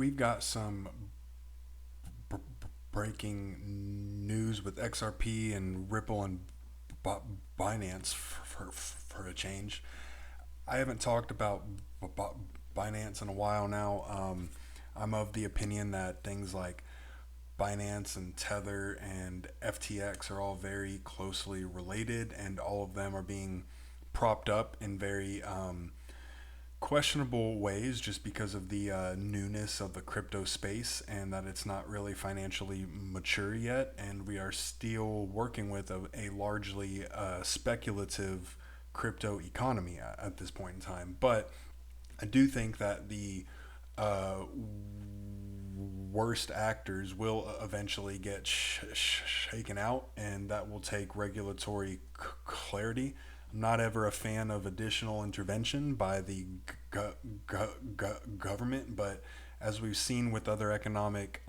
we've got some b- breaking news with XRP and Ripple and B- Binance for a change. I haven't talked about Binance in a while now. I'm of the opinion that things like Binance and Tether and FTX are all very closely related, and all of them are being propped up in very questionable ways just because of the newness of the crypto space and that it's not really financially mature yet. And we are still working with a largely speculative crypto economy at this point in time. But I do think that the uh, worst actors will eventually get shaken out, and that will take regulatory clarity. I'm not ever a fan of additional intervention by the government, but as we've seen with other economic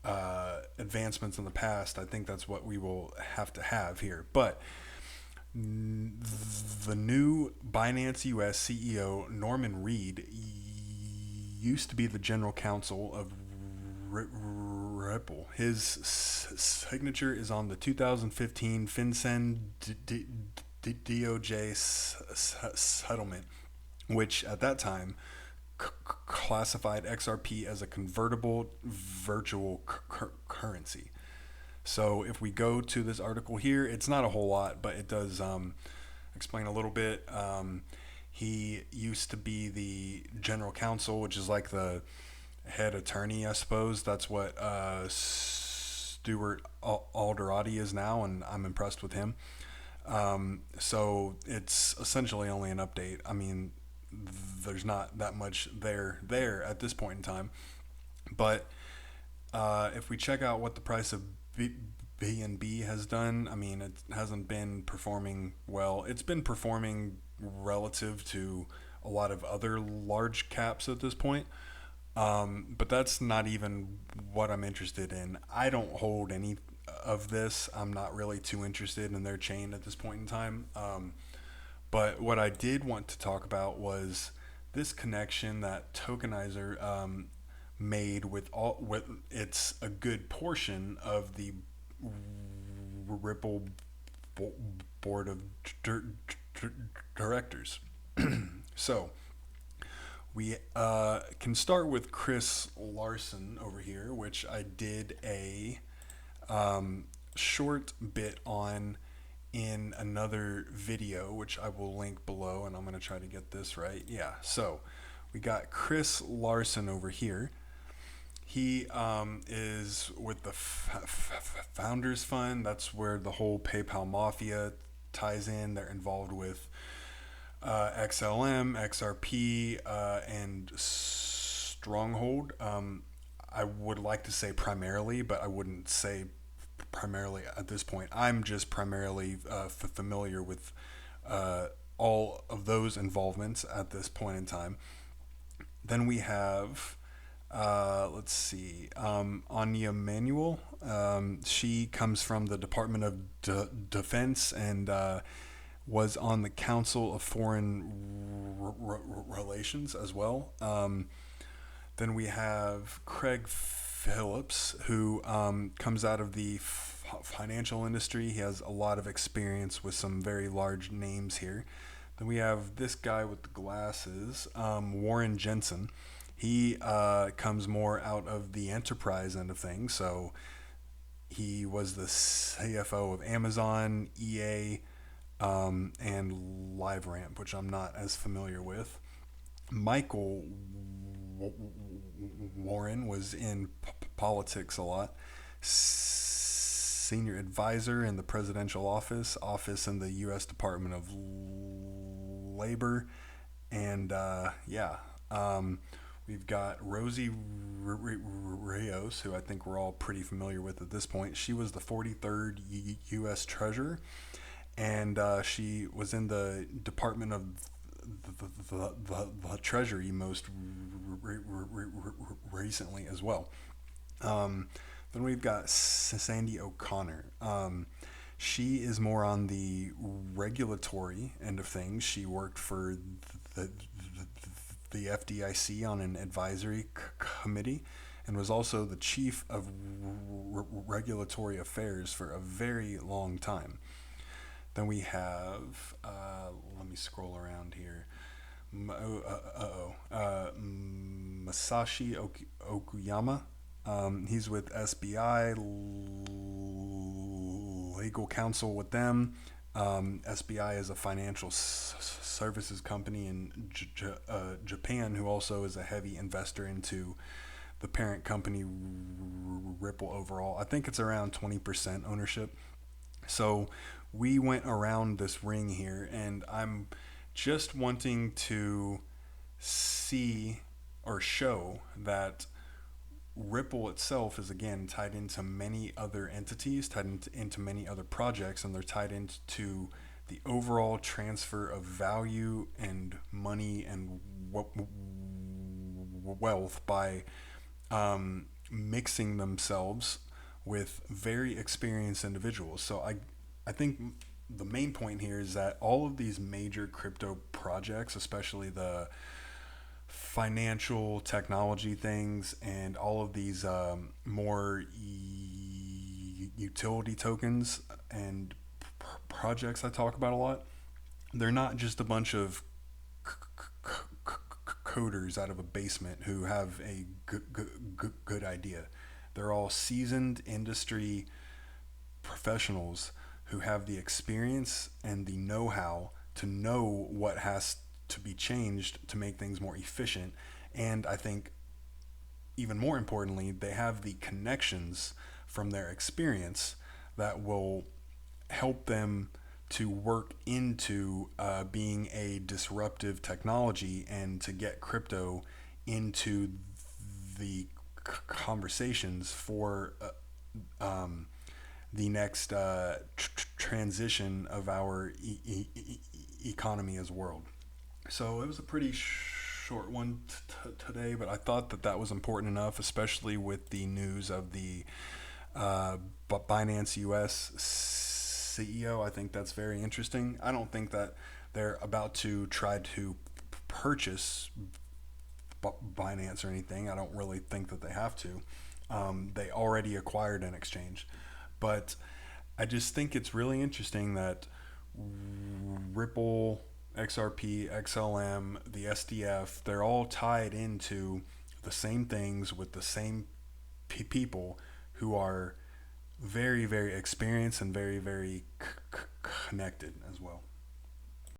advancements in the past, I think that's what we will have to have here. But the new Binance US CEO, Norman Reed, used to be the general counsel of Ripple. His signature is on the 2015 FinCEN DOJ settlement, which at that time classified XRP as a convertible virtual currency. So if we go to this article here, it's not a whole lot, but it does explain a little bit. He used to be the general counsel, which is like the head attorney, I suppose. That's what Stuart Alderati is now, and I'm impressed with him. So it's essentially only an update. I mean, there's not that much there at this point in time. But if we check out what the price of BNB has done, I mean, it hasn't been performing well. It's been performing relative to a lot of other large caps at this point. But that's not even what I'm interested in. I don't hold any of this. I'm not really too interested in their chain at this point in time. But what I did want to talk about was this connection that Tokenizer made with all. With it's a good portion of the Ripple board of directors. So we can start with Chris Larson over here, which I did a short bit on in another video, which I will link below, and I'm going to try to get this right. Yeah, so we got Chris Larson over here. He is with the Founders Fund. That's where the whole PayPal mafia ties in. They're involved with XLM, XRP, and Stronghold. I would like to say primarily, but I wouldn't say primarily at this point. I'm just primarily familiar with all of those involvements at this point in time. Then we have, let's see, Anya Manuel. She comes from the Department of Defense and was on the Council of Foreign Relations as well. Then we have Craig Phillips, who comes out of the financial industry. He has a lot of experience with some very large names here. Then we have this guy with the glasses, Warren Jensen. He comes more out of the enterprise end of things. So he was the CFO of Amazon, EA, and LiveRamp, which I'm not as familiar with. Michael Warren was in politics a lot. Senior advisor in the presidential office in the U.S. Department of Labor, and we've got Rosie Rios, who I think we're all pretty familiar with at this point. She was the 43rd U.S. Treasurer, and she was in the Department of the Treasury most recently as well. Then we've got Sandy O'Connor. She is more on the regulatory end of things. She worked for the, the FDIC on an advisory committee and was also the chief of regulatory affairs for a very long time. Then we have, let me scroll around here. Masashi Okuyama. He's with SBI, legal counsel with them. SBI is a financial services company in Japan who also is a heavy investor into the parent company Ripple overall. I think it's around 20% ownership. So we went around this ring here, and I'm just wanting to see or show that Ripple itself is again tied into many other entities, tied into many other projects, and they're tied into the overall transfer of value and money and wealth by mixing themselves with very experienced individuals. So I think the main point here is that all of these major crypto projects, especially the financial technology things and all of these more utility tokens and projects I talk about a lot, they're not just a bunch of coders out of a basement who have a good idea. They're all seasoned industry professionals who have the experience and the know-how to know what has to be changed to make things more efficient. And I think even more importantly, they have the connections from their experience that will help them to work into being a disruptive technology and to get crypto into the conversations for the next transition of our economy as a world. So it was a pretty short one today, but I thought that was important enough, especially with the news of the Binance US CEO. I think that's very interesting. I don't think that they're about to try to purchase Binance or anything. I don't really think that they have to. They already acquired an exchange. But I just think it's really interesting that Ripple, XRP, XLM, the SDF, they're all tied into the same things with the same people who are very, very experienced and very, very connected as well.